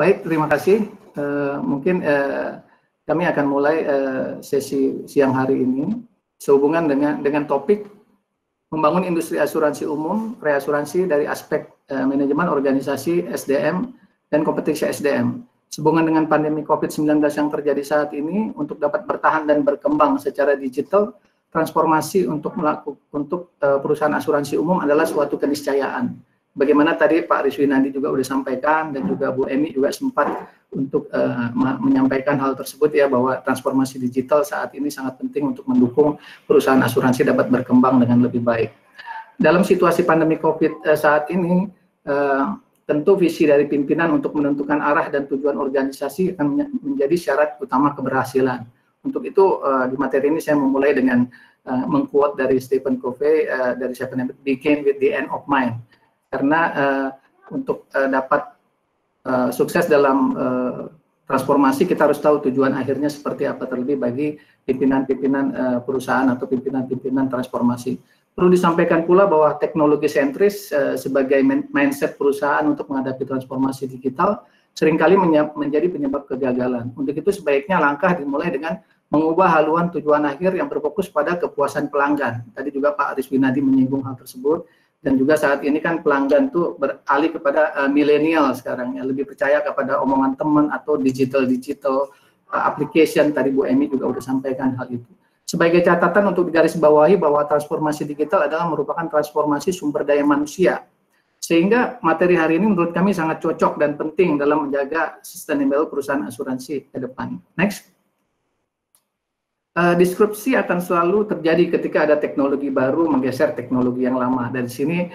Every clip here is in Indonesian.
Baik, terima kasih. Mungkin kami akan mulai sesi siang hari ini sehubungan dengan topik membangun industri asuransi umum, reasuransi dari aspek manajemen organisasi SDM dan kompetisi SDM. Sehubungan dengan pandemi COVID-19 yang terjadi saat ini, untuk dapat bertahan dan berkembang secara digital, transformasi untuk perusahaan asuransi umum adalah suatu keniscayaan. Bagaimana tadi Pak Rizwinandi juga sudah sampaikan dan juga Bu Emi juga sempat untuk menyampaikan hal tersebut ya, bahwa transformasi digital saat ini sangat penting untuk mendukung perusahaan asuransi dapat berkembang dengan lebih baik. Dalam situasi pandemi COVID saat ini, tentu visi dari pimpinan untuk menentukan arah dan tujuan organisasi akan menjadi syarat utama keberhasilan. Untuk itu di materi ini saya memulai dengan mengquote dari Stephen Covey dari Seven Habits, begin with the end of mind. Karena untuk dapat sukses dalam transformasi, kita harus tahu tujuan akhirnya seperti apa, terlebih bagi pimpinan-pimpinan perusahaan atau pimpinan-pimpinan transformasi. Perlu disampaikan pula bahwa teknologi sentris sebagai mindset perusahaan untuk menghadapi transformasi digital seringkali menjadi penyebab kegagalan. Untuk itu sebaiknya langkah dimulai dengan mengubah haluan tujuan akhir yang berfokus pada kepuasan pelanggan. Tadi juga Pak Rizwinadi menyinggung hal tersebut. Dan juga saat ini kan pelanggan tuh beralih kepada milenial sekarang ya, lebih percaya kepada omongan teman atau digital application. Tadi Bu Emi juga udah sampaikan hal itu. Sebagai catatan untuk digarisbawahi bahwa transformasi digital adalah merupakan transformasi sumber daya manusia. Sehingga materi hari ini menurut kami sangat cocok dan penting dalam menjaga sustainable perusahaan asuransi ke depan. Next. Disrupsi akan selalu terjadi ketika ada teknologi baru menggeser teknologi yang lama. Dari sini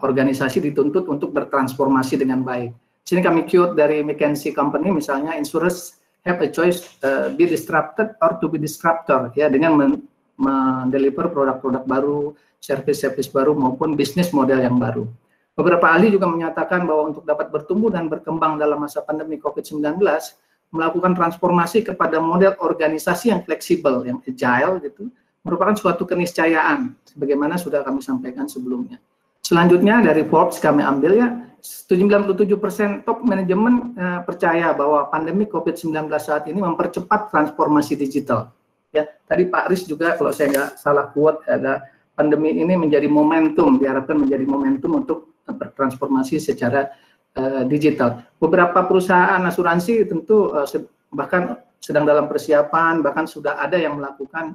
organisasi dituntut untuk bertransformasi dengan baik. Sini kami quote dari McKinsey Company, misalnya, insurers have a choice be disrupted or to be disruptor, ya, dengan mendeliver produk-produk baru, service-service baru maupun bisnis model yang baru. Beberapa ahli juga menyatakan bahwa untuk dapat bertumbuh dan berkembang dalam masa pandemi COVID-19, melakukan transformasi kepada model organisasi yang fleksibel, yang agile gitu, merupakan suatu keniscayaan, sebagaimana sudah kami sampaikan sebelumnya. Selanjutnya dari Forbes kami ambil ya, 97% top manajemen percaya bahwa pandemi COVID-19 saat ini mempercepat transformasi digital. Ya, tadi Pak Riz juga kalau saya nggak salah quote, ada pandemi ini menjadi momentum, diharapkan menjadi momentum untuk bertransformasi secara digital. Beberapa perusahaan asuransi tentu bahkan sedang dalam persiapan, bahkan sudah ada yang melakukan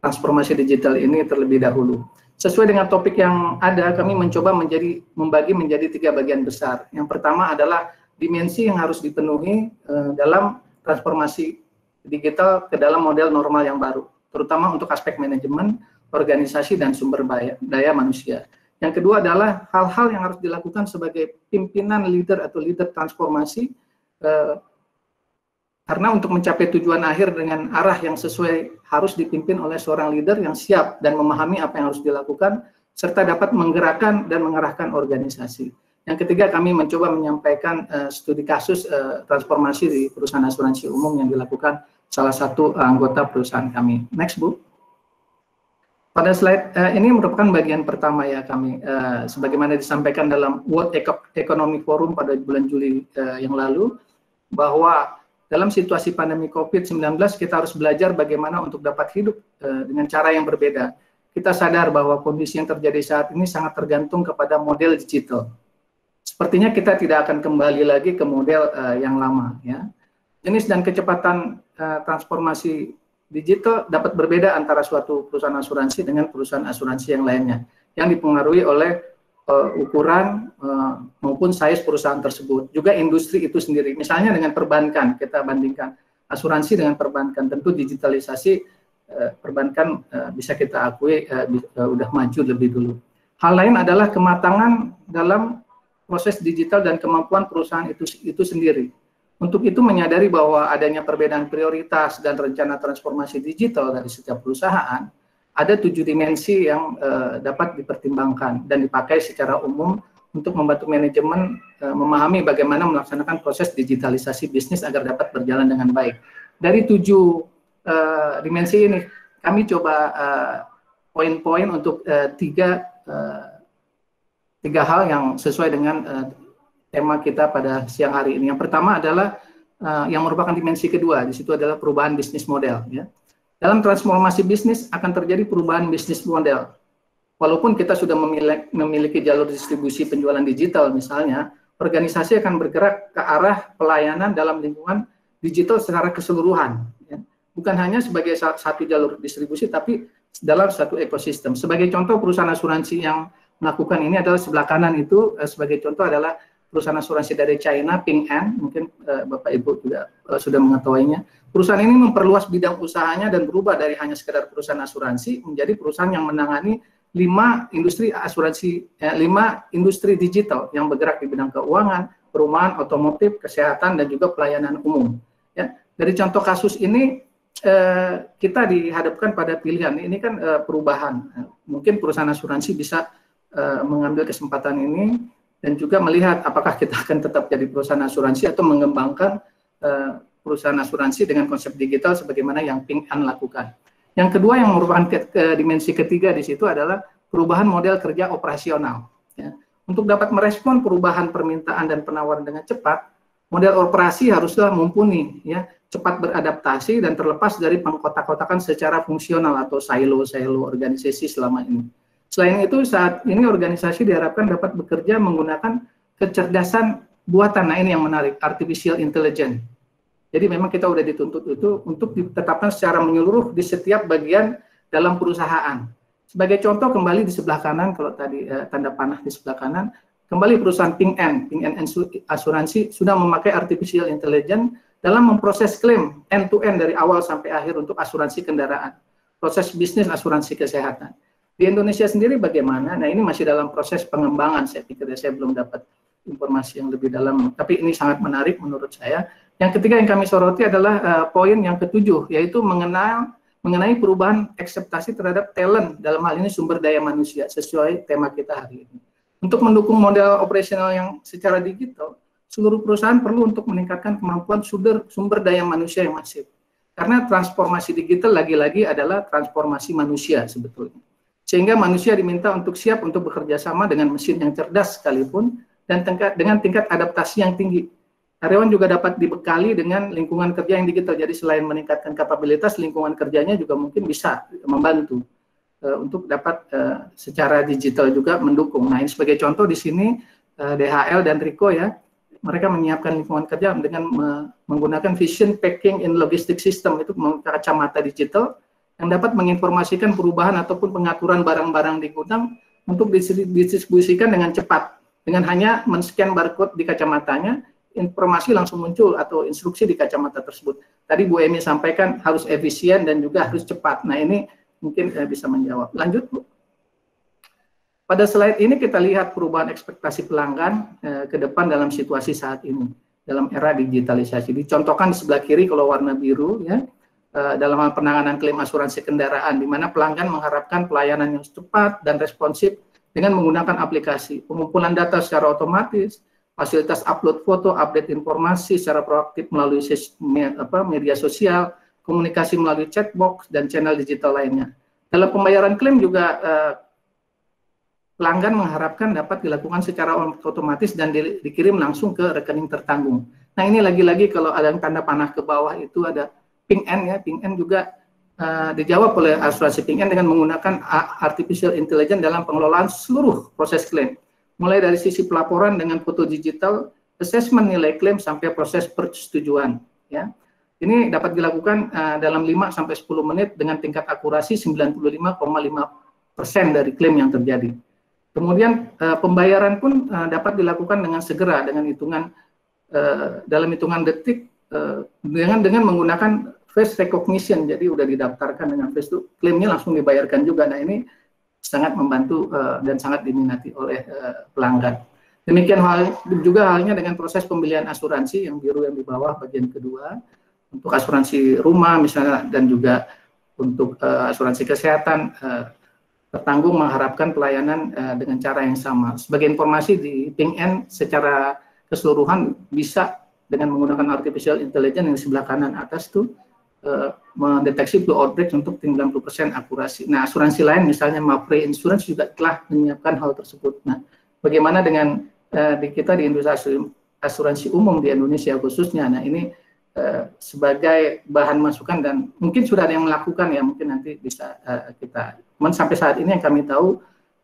transformasi digital ini terlebih dahulu. Sesuai dengan topik yang ada, kami mencoba membagi menjadi 3 bagian besar. Yang pertama adalah dimensi yang harus dipenuhi dalam transformasi digital ke dalam model normal yang baru, terutama untuk aspek manajemen, organisasi, dan sumber daya manusia. Yang kedua adalah hal-hal yang harus dilakukan sebagai pimpinan leader atau leader transformasi, karena untuk mencapai tujuan akhir dengan arah yang sesuai harus dipimpin oleh seorang leader yang siap dan memahami apa yang harus dilakukan, serta dapat menggerakkan dan mengarahkan organisasi. Yang ketiga, kami mencoba menyampaikan studi kasus transformasi di perusahaan asuransi umum yang dilakukan salah satu anggota perusahaan kami. Next, Bu. Pada slide ini merupakan bagian pertama ya kami, sebagaimana disampaikan dalam World Economic Forum pada bulan Juli yang lalu, bahwa dalam situasi pandemi COVID-19 kita harus belajar bagaimana untuk dapat hidup dengan cara yang berbeda. Kita sadar bahwa kondisi yang terjadi saat ini sangat tergantung kepada model digital. Sepertinya kita tidak akan kembali lagi ke model yang lama. Ya. Jenis dan kecepatan transformasi digital dapat berbeda antara suatu perusahaan asuransi dengan perusahaan asuransi yang lainnya, yang dipengaruhi oleh ukuran maupun size perusahaan tersebut, juga industri itu sendiri. Misalnya dengan perbankan, kita bandingkan asuransi dengan perbankan, tentu digitalisasi perbankan bisa kita akui udah maju lebih dulu. Hal lain adalah kematangan dalam proses digital dan kemampuan perusahaan itu sendiri. Untuk itu menyadari bahwa adanya perbedaan prioritas dan rencana transformasi digital dari setiap perusahaan, ada 7 dimensi yang dapat dipertimbangkan dan dipakai secara umum untuk membantu manajemen memahami bagaimana melaksanakan proses digitalisasi bisnis agar dapat berjalan dengan baik. Dari 7 dimensi ini, kami coba poin-poin untuk tiga hal yang sesuai dengan tema kita pada siang hari ini. Yang pertama adalah yang merupakan dimensi kedua, di situ adalah perubahan bisnis model. Ya. Dalam transformasi bisnis akan terjadi perubahan bisnis model. Walaupun kita sudah memiliki jalur distribusi penjualan digital misalnya, organisasi akan bergerak ke arah pelayanan dalam lingkungan digital secara keseluruhan. Ya. Bukan hanya sebagai satu jalur distribusi, tapi dalam satu ekosistem. Sebagai contoh, perusahaan asuransi yang melakukan ini adalah sebelah kanan itu, sebagai contoh adalah perusahaan asuransi dari China, Ping An, mungkin Bapak Ibu juga sudah mengetahuinya. Perusahaan ini memperluas bidang usahanya dan berubah dari hanya sekedar perusahaan asuransi menjadi perusahaan yang menangani 5 industri asuransi, 5 industri digital yang bergerak di bidang keuangan, perumahan, otomotif, kesehatan, dan juga pelayanan umum. Ya, dari contoh kasus ini kita dihadapkan pada pilihan. Ini kan perubahan. Mungkin perusahaan asuransi bisa mengambil kesempatan ini dan juga melihat apakah kita akan tetap jadi perusahaan asuransi atau mengembangkan perusahaan asuransi dengan konsep digital sebagaimana yang Ping An lakukan. Yang kedua yang merupakan dimensi ketiga di situ adalah perubahan model kerja operasional. Ya. Untuk dapat merespon perubahan permintaan dan penawaran dengan cepat, model operasi haruslah mumpuni, ya, cepat beradaptasi dan terlepas dari pengkotak-kotakan secara fungsional atau silo-silo organisasi selama ini. Selain itu, saat ini organisasi diharapkan dapat bekerja menggunakan kecerdasan buatan. Nah, ini yang menarik, artificial intelligence. Jadi memang kita sudah dituntut itu untuk ditetapkan secara menyeluruh di setiap bagian dalam perusahaan. Sebagai contoh, kembali di sebelah kanan, kalau tadi tanda panah di sebelah kanan, kembali perusahaan Ping An Asuransi sudah memakai artificial intelligence dalam memproses klaim end-to-end dari awal sampai akhir untuk asuransi kendaraan, proses bisnis asuransi kesehatan. Di Indonesia sendiri bagaimana? Nah, ini masih dalam proses pengembangan, saya pikir saya belum dapat informasi yang lebih dalam, tapi ini sangat menarik menurut saya. Yang ketiga yang kami soroti adalah poin yang ketujuh, yaitu mengenai perubahan akseptasi terhadap talent, dalam hal ini sumber daya manusia, sesuai tema kita hari ini. Untuk mendukung model operasional yang secara digital, seluruh perusahaan perlu untuk meningkatkan kemampuan sumber daya manusia yang masif. Karena transformasi digital lagi-lagi adalah transformasi manusia sebetulnya. Sehingga manusia diminta untuk siap untuk bekerja sama dengan mesin yang cerdas sekalipun, dan dengan tingkat adaptasi yang tinggi. Karyawan juga dapat dibekali dengan lingkungan kerja yang digital. Jadi selain meningkatkan kapabilitas, lingkungan kerjanya juga mungkin bisa membantu untuk dapat secara digital juga mendukung. Nah, ini sebagai contoh di sini DHL dan Ricoh, ya, mereka menyiapkan lingkungan kerja dengan menggunakan vision packing in logistic system, itu kacamata digital yang dapat menginformasikan perubahan ataupun pengaturan barang-barang di gudang untuk didistribusikan dengan cepat. Dengan hanya men-scan barcode di kacamatanya, informasi langsung muncul atau instruksi di kacamata tersebut. Tadi Bu Emi sampaikan harus efisien dan juga harus cepat. Nah, ini mungkin bisa menjawab. Lanjut, Bu. Pada slide ini kita lihat perubahan ekspektasi pelanggan ke depan dalam situasi saat ini, dalam era digitalisasi. Dicontohkan di sebelah kiri kalau warna biru, ya, dalam hal penanganan klaim asuransi kendaraan, di mana pelanggan mengharapkan pelayanan yang cepat dan responsif dengan menggunakan aplikasi, pengumpulan data secara otomatis, fasilitas upload foto, update informasi secara proaktif melalui media sosial, komunikasi melalui chatbox, dan channel digital lainnya. Dalam pembayaran klaim juga pelanggan mengharapkan dapat dilakukan secara otomatis dan dikirim langsung ke rekening tertanggung. Nah, ini lagi-lagi kalau ada tanda panah ke bawah itu ada Ping An, ya. Ping An juga dijawab oleh asuransi Ping An dengan menggunakan artificial intelligence dalam pengelolaan seluruh proses klaim. Mulai dari sisi pelaporan dengan foto digital, assessment nilai klaim sampai proses persetujuan. Ya. Ini dapat dilakukan dalam 5-10 menit dengan tingkat akurasi 95,5% dari klaim yang terjadi. Kemudian pembayaran pun dapat dilakukan dengan segera dengan hitungan dalam hitungan detik dengan menggunakan face recognition. Jadi udah didaftarkan dengan face itu, klaimnya langsung dibayarkan juga. Nah, ini sangat membantu dan sangat diminati oleh pelanggan. Demikian juga halnya dengan proses pembelian asuransi yang biru yang di bawah bagian kedua, untuk asuransi rumah misalnya dan juga untuk asuransi kesehatan, tertanggung mengharapkan pelayanan dengan cara yang sama. Sebagai informasi di Ping An secara keseluruhan bisa dengan menggunakan artificial intelligence yang di sebelah kanan atas tuh mendeteksi blue outbreak untuk 90% akurasi. Nah, asuransi lain misalnya Mapfre Insurance juga telah menyiapkan hal tersebut. Nah, bagaimana dengan di kita di industri asuransi umum di Indonesia khususnya. Nah ini sebagai bahan masukan dan mungkin sudah ada yang melakukan ya, mungkin nanti bisa kita. Cuman sampai saat ini yang kami tahu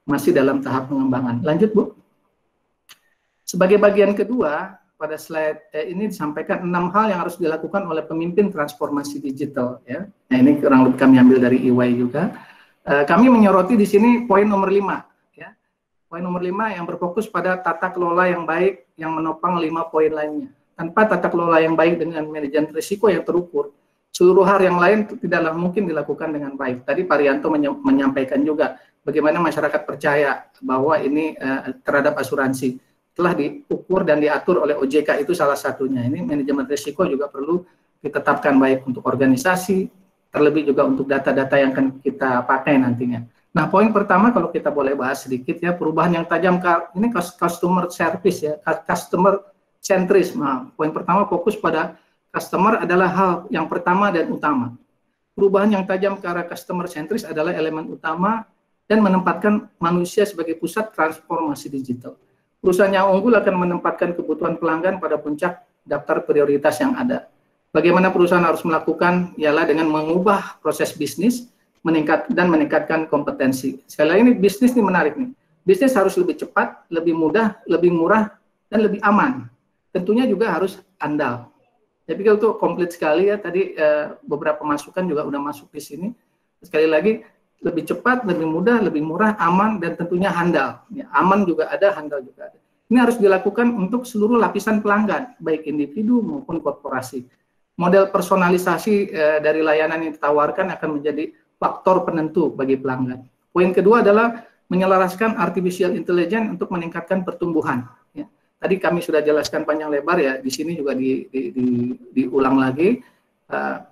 masih dalam tahap pengembangan. Lanjut Bu. Sebagai bagian kedua, pada slide ini disampaikan 6 hal yang harus dilakukan oleh pemimpin transformasi digital. Ya. Nah ini kurang lebih kami ambil dari EY juga. Kami menyoroti di sini poin nomor 5. Ya. Poin nomor 5 yang berfokus pada tata kelola yang baik yang menopang 5 poin lainnya. Tanpa tata kelola yang baik dengan manajemen risiko yang terukur, seluruh hal yang lain tidaklah mungkin dilakukan dengan baik. Tadi Pak Rianto menyampaikan juga bagaimana masyarakat percaya bahwa ini terhadap asuransi telah diukur dan diatur oleh OJK, itu salah satunya. Ini manajemen risiko juga perlu ditetapkan baik untuk organisasi, terlebih juga untuk data-data yang akan kita pakai nantinya. Nah, poin pertama kalau kita boleh bahas sedikit ya, perubahan yang tajam ini customer service ya, customer sentris. Nah, poin pertama fokus pada customer adalah hal yang pertama dan utama. Perubahan yang tajam ke arah customer sentris adalah elemen utama dan menempatkan manusia sebagai pusat transformasi digital. Perusahaan yang unggul akan menempatkan kebutuhan pelanggan pada puncak daftar prioritas yang ada. Bagaimana perusahaan harus melakukan ialah dengan mengubah proses bisnis, meningkatkan kompetensi. Sekali lagi ini bisnis ini menarik nih. Bisnis harus lebih cepat, lebih mudah, lebih murah, dan lebih aman. Tentunya juga harus andal. Saya pikir itu komplit sekali ya. Tadi beberapa masukan juga udah masuk di sini. Sekali lagi, lebih cepat, lebih mudah, lebih murah, aman, dan tentunya handal. Ya, aman juga ada, handal juga ada. Ini harus dilakukan untuk seluruh lapisan pelanggan, baik individu maupun korporasi. Model personalisasi dari layanan yang ditawarkan akan menjadi faktor penentu bagi pelanggan. Poin kedua adalah menyelaraskan artificial intelligence untuk meningkatkan pertumbuhan. Ya. Tadi kami sudah jelaskan panjang lebar ya, di sini juga diulang lagi,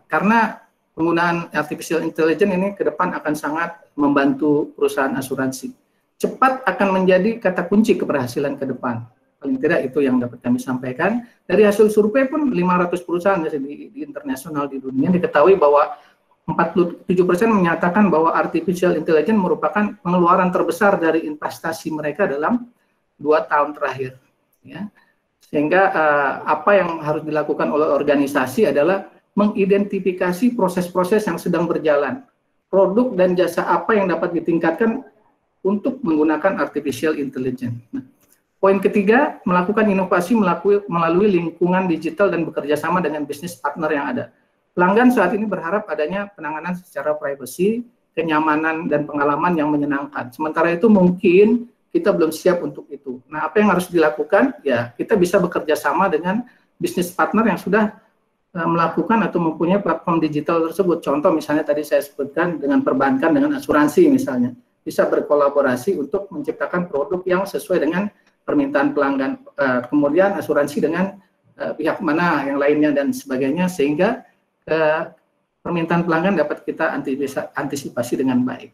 karena penggunaan artificial intelligence ini ke depan akan sangat membantu perusahaan asuransi. Cepat akan menjadi kata kunci keberhasilan ke depan. Paling tidak itu yang dapat kami sampaikan. Dari hasil survei pun 500 perusahaan di internasional di dunia diketahui bahwa 47% menyatakan bahwa artificial intelligence merupakan pengeluaran terbesar dari investasi mereka dalam 2 tahun terakhir. Ya. Sehingga apa yang harus dilakukan oleh organisasi adalah mengidentifikasi proses-proses yang sedang berjalan, produk dan jasa apa yang dapat ditingkatkan untuk menggunakan artificial intelligence. Nah, poin ketiga, melakukan inovasi melalui lingkungan digital dan bekerja sama dengan bisnis partner yang ada. Pelanggan saat ini berharap adanya penanganan secara privacy, kenyamanan, dan pengalaman yang menyenangkan. Sementara itu mungkin kita belum siap untuk itu. Nah, apa yang harus dilakukan? Ya, kita bisa bekerja sama dengan bisnis partner yang sudah melakukan atau mempunyai platform digital tersebut. Contoh misalnya tadi saya sebutkan dengan perbankan, dengan asuransi misalnya. Bisa berkolaborasi untuk menciptakan produk yang sesuai dengan permintaan pelanggan. Kemudian asuransi dengan pihak mana yang lainnya dan sebagainya, sehingga permintaan pelanggan dapat kita antisipasi dengan baik.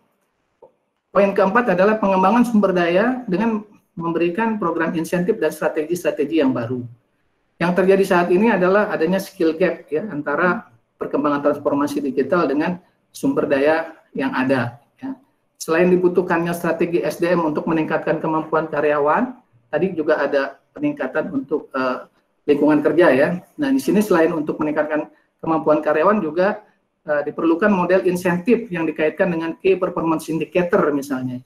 Poin keempat adalah pengembangan sumber daya dengan memberikan program insentif dan strategi-strategi yang baru. Yang terjadi saat ini adalah adanya skill gap ya antara perkembangan transformasi digital dengan sumber daya yang ada. Ya. Selain dibutuhkannya strategi SDM untuk meningkatkan kemampuan karyawan, tadi juga ada peningkatan untuk lingkungan kerja ya. Nah di sini selain untuk meningkatkan kemampuan karyawan juga diperlukan model insentif yang dikaitkan dengan key performance indicator misalnya.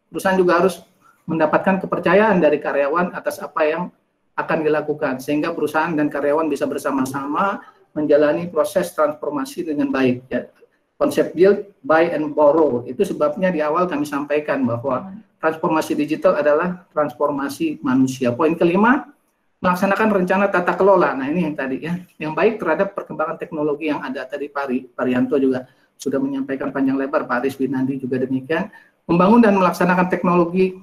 Perusahaan juga harus mendapatkan kepercayaan dari karyawan atas apa yang akan dilakukan, sehingga perusahaan dan karyawan bisa bersama-sama menjalani proses transformasi dengan baik. Ya. Konsep build, buy, and borrow, itu sebabnya di awal kami sampaikan bahwa transformasi digital adalah transformasi manusia. Poin kelima, melaksanakan rencana tata kelola. Nah ini yang tadi ya, yang baik terhadap perkembangan teknologi yang ada. Tadi Pak Rianto juga sudah menyampaikan panjang lebar, Pak Aris Winandi juga demikian. Membangun dan melaksanakan teknologi,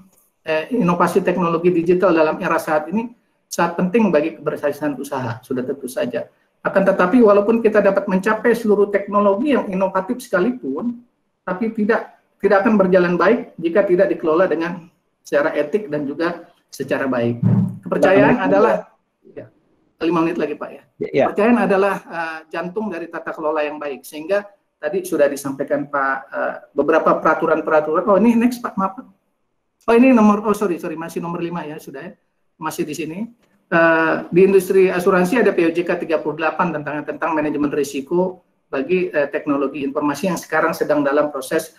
inovasi teknologi digital dalam era saat ini sangat penting bagi keberhasilan usaha, sudah tentu saja. Akan tetapi walaupun kita dapat mencapai seluruh teknologi yang inovatif sekalipun, tapi tidak akan berjalan baik jika tidak dikelola dengan secara etik dan juga secara baik. Kepercayaan adalah, ya, 5 menit lagi Pak ya. Kepercayaan adalah jantung dari tata kelola yang baik. Sehingga tadi sudah disampaikan Pak beberapa peraturan-peraturan. Oh ini next Pak, maaf. Oh ini nomor, oh sorry masih nomor 5 ya sudah ya. masih di sini. Di industri asuransi ada POJK 38 tentang manajemen risiko bagi teknologi informasi yang sekarang sedang dalam proses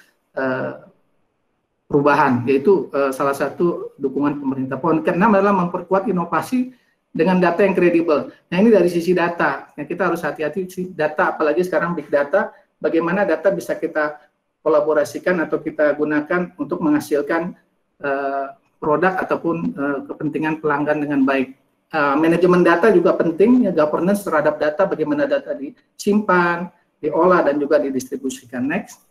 perubahan, yaitu salah satu dukungan pemerintah. Poin ke-6 adalah memperkuat inovasi dengan data yang kredibel. Nah, ini dari sisi data, ya, kita harus hati-hati data, apalagi sekarang big data, bagaimana data bisa kita kolaborasikan atau kita gunakan untuk menghasilkan produk ataupun kepentingan pelanggan dengan baik. Manajemen data juga penting, ya, governance terhadap data, bagaimana data disimpan, diolah, dan juga didistribusikan. Next,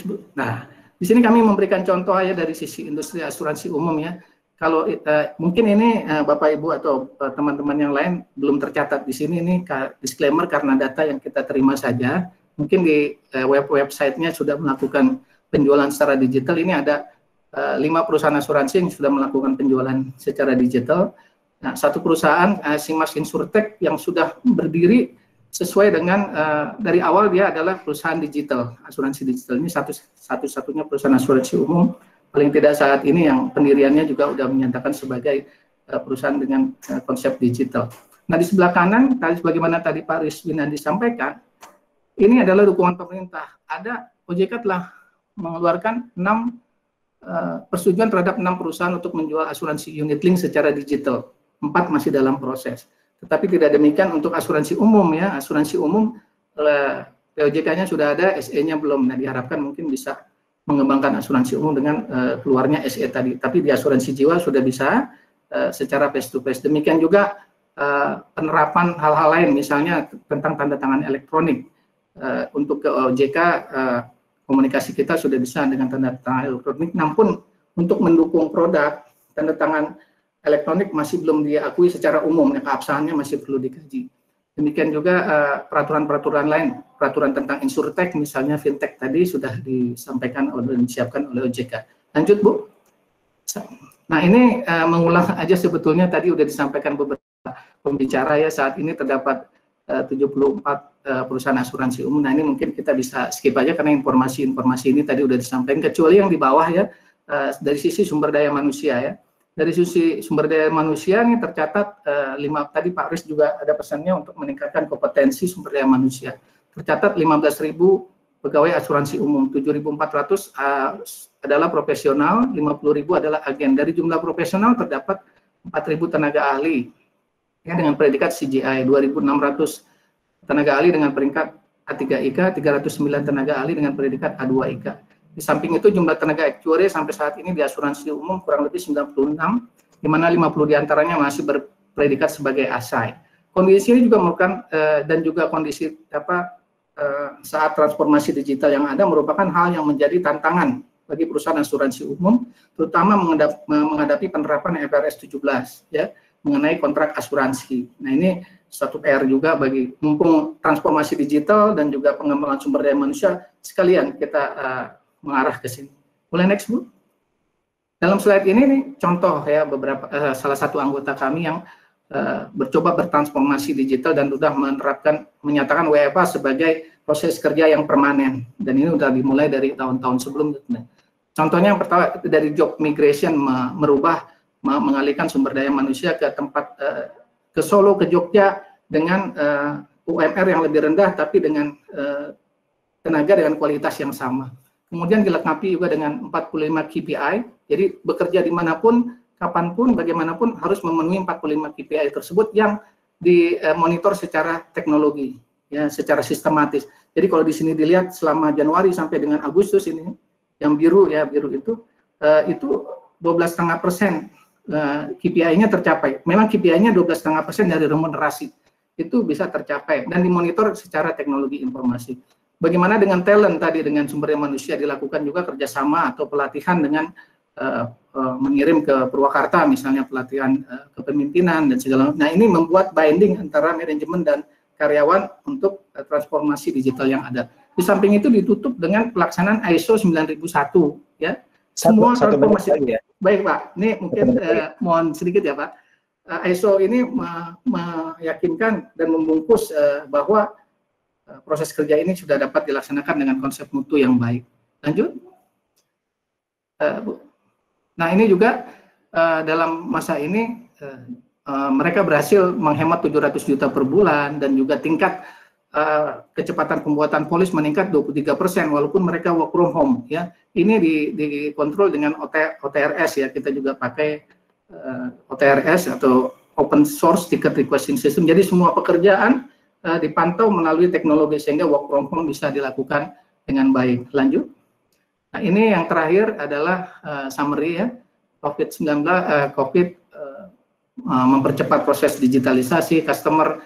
Bu. Nah, di sini kami memberikan contoh ya dari sisi industri asuransi umum ya. Kalau mungkin ini Bapak Ibu atau teman-teman yang lain belum tercatat di sini, ini disclaimer karena data yang kita terima saja. Mungkin di websitenya sudah melakukan penjualan secara digital. Ini ada 5 perusahaan asuransi yang sudah melakukan penjualan secara digital. Nah, satu perusahaan Simas Insurtech yang sudah berdiri sesuai dengan dari awal dia adalah perusahaan digital, asuransi digital. Ini satu-satunya perusahaan asuransi umum paling tidak saat ini yang pendiriannya juga sudah menyatakan sebagai perusahaan dengan konsep digital. Nah, di sebelah kanan tadi sebagaimana tadi Pak Rizwinandi sampaikan, ini adalah dukungan pemerintah. OJK telah mengeluarkan 6 persetujuan terhadap 6 perusahaan untuk menjual asuransi unit link secara digital. 4 masih dalam proses. Tetapi tidak demikian untuk asuransi umum ya. Asuransi umum POJK-nya sudah ada, SE-nya belum. Nah, diharapkan mungkin bisa mengembangkan asuransi umum dengan keluarnya SE tadi. Tapi di asuransi jiwa sudah bisa secara face to face. Demikian juga penerapan hal-hal lain, misalnya tentang tanda tangan elektronik. Untuk ke OJK komunikasi kita sudah bisa dengan tanda tangan elektronik. Namun untuk mendukung produk, tanda tangan elektronik masih belum diakui secara umum, ya, keabsahannya masih perlu dikaji. Demikian juga peraturan-peraturan lain, peraturan tentang insurtech, misalnya fintech tadi sudah disampaikan oleh disiapkan oleh OJK. Lanjut, Bu. Nah, ini mengulang aja sebetulnya tadi sudah disampaikan beberapa pembicara ya. Saat ini terdapat 74 perusahaan asuransi umum. Nah, ini mungkin kita bisa skip aja karena informasi ini tadi sudah disampaikan, kecuali yang di bawah ya, dari sisi sumber daya manusia ya. Dari sisi sumber daya manusia ini tercatat tadi Pak Riz juga ada pesannya untuk meningkatkan kompetensi sumber daya manusia. Tercatat 15.000 pegawai asuransi umum, 7.400 adalah profesional, 50.000 adalah agen. Dari jumlah profesional terdapat 4.000 tenaga ahli ya, dengan predikat CGI, 2.600 tenaga ahli dengan peringkat A3IK, 309 tenaga ahli dengan predikat A2IK. Di samping itu jumlah tenaga aktuari sampai saat ini di asuransi umum kurang lebih 96, di mana 50 diantaranya masih berpredikat sebagai ASI. Kondisi ini juga merupakan dan juga kondisi saat transformasi digital yang ada merupakan hal yang menjadi tantangan bagi perusahaan asuransi umum, terutama menghadapi penerapan IFRS 17 ya, mengenai kontrak asuransi. Nah, ini satu PR juga bagi mumpung transformasi digital dan juga pengembangan sumber daya manusia, sekalian kita mengarah ke sini. Boleh next, Bu? Dalam slide ini nih contoh ya beberapa salah satu anggota kami yang bercoba bertransformasi digital dan sudah menyatakan WFH sebagai proses kerja yang permanen, dan ini sudah dimulai dari tahun-tahun sebelumnya. Contohnya yang pertama dari job migration, mengalihkan sumber daya manusia ke tempat ke Solo, ke Jogja dengan UMR yang lebih rendah tapi dengan tenaga dengan kualitas yang sama. Kemudian dilengkapi juga dengan 45 KPI, jadi bekerja dimanapun, kapanpun, bagaimanapun harus memenuhi 45 KPI tersebut yang dimonitor secara teknologi, ya, secara sistematis. Jadi kalau di sini dilihat selama Januari sampai dengan Agustus ini, yang biru ya, biru itu 12,5% KPI-nya tercapai. Memang KPI-nya 12,5% dari remunerasi itu bisa tercapai dan dimonitor secara teknologi informasi. Bagaimana dengan talent tadi, dengan sumber daya manusia dilakukan juga kerjasama atau pelatihan dengan mengirim ke Purwakarta misalnya pelatihan kepemimpinan dan segala. Nah, ini membuat binding antara manajemen dan karyawan untuk transformasi digital yang ada. Di samping itu ditutup dengan pelaksanaan ISO 9001 ya. Semua transformasi ya. Baik, Pak. Ini mungkin mohon sedikit ya, Pak. ISO ini meyakinkan dan membungkus bahwa proses kerja ini sudah dapat dilaksanakan dengan konsep mutu yang baik. Lanjut. Bu. Nah, ini juga dalam masa ini mereka berhasil menghemat 700 juta per bulan, dan juga tingkat kecepatan pembuatan polis meningkat 23% walaupun mereka work from home, ya. Ini dikontrol dengan OTRS, ya. Kita juga pakai OTRS atau Open Source Ticket Requesting System. Jadi semua pekerjaan dipantau melalui teknologi sehingga work from home bisa dilakukan dengan baik. Lanjut. Nah, ini yang terakhir adalah summary, ya. COVID-19 mempercepat proses digitalisasi, customer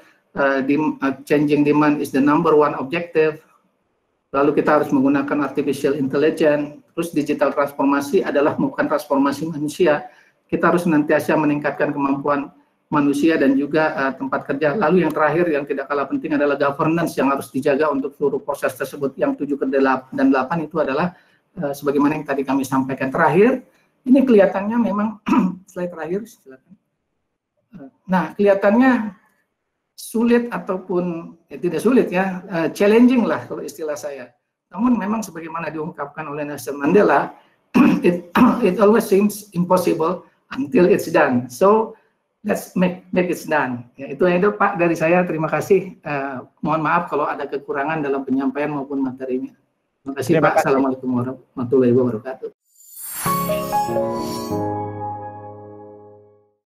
changing demand is the number one objective. Lalu kita harus menggunakan artificial intelligence. Terus digital transformasi adalah bukan transformasi manusia. Kita harus senantiasa meningkatkan kemampuan manusia dan juga tempat kerja. Lalu yang terakhir yang tidak kalah penting adalah governance yang harus dijaga untuk seluruh proses tersebut. Yang 7 dan 8 itu adalah sebagaimana yang tadi kami sampaikan. Terakhir, ini kelihatannya memang slide terakhir, silakan. Nah, kelihatannya sulit ataupun tidak sulit, ya, challenging lah kalau istilah saya. Namun memang sebagaimana diungkapkan oleh Nelson Mandela, it always seems impossible until it's done. So let's make it done. Ya, itu Pak dari saya. Terima kasih. Mohon maaf kalau ada kekurangan dalam penyampaian maupun materinya. Terima kasih, Pak. Assalamualaikum warahmatullahi wabarakatuh.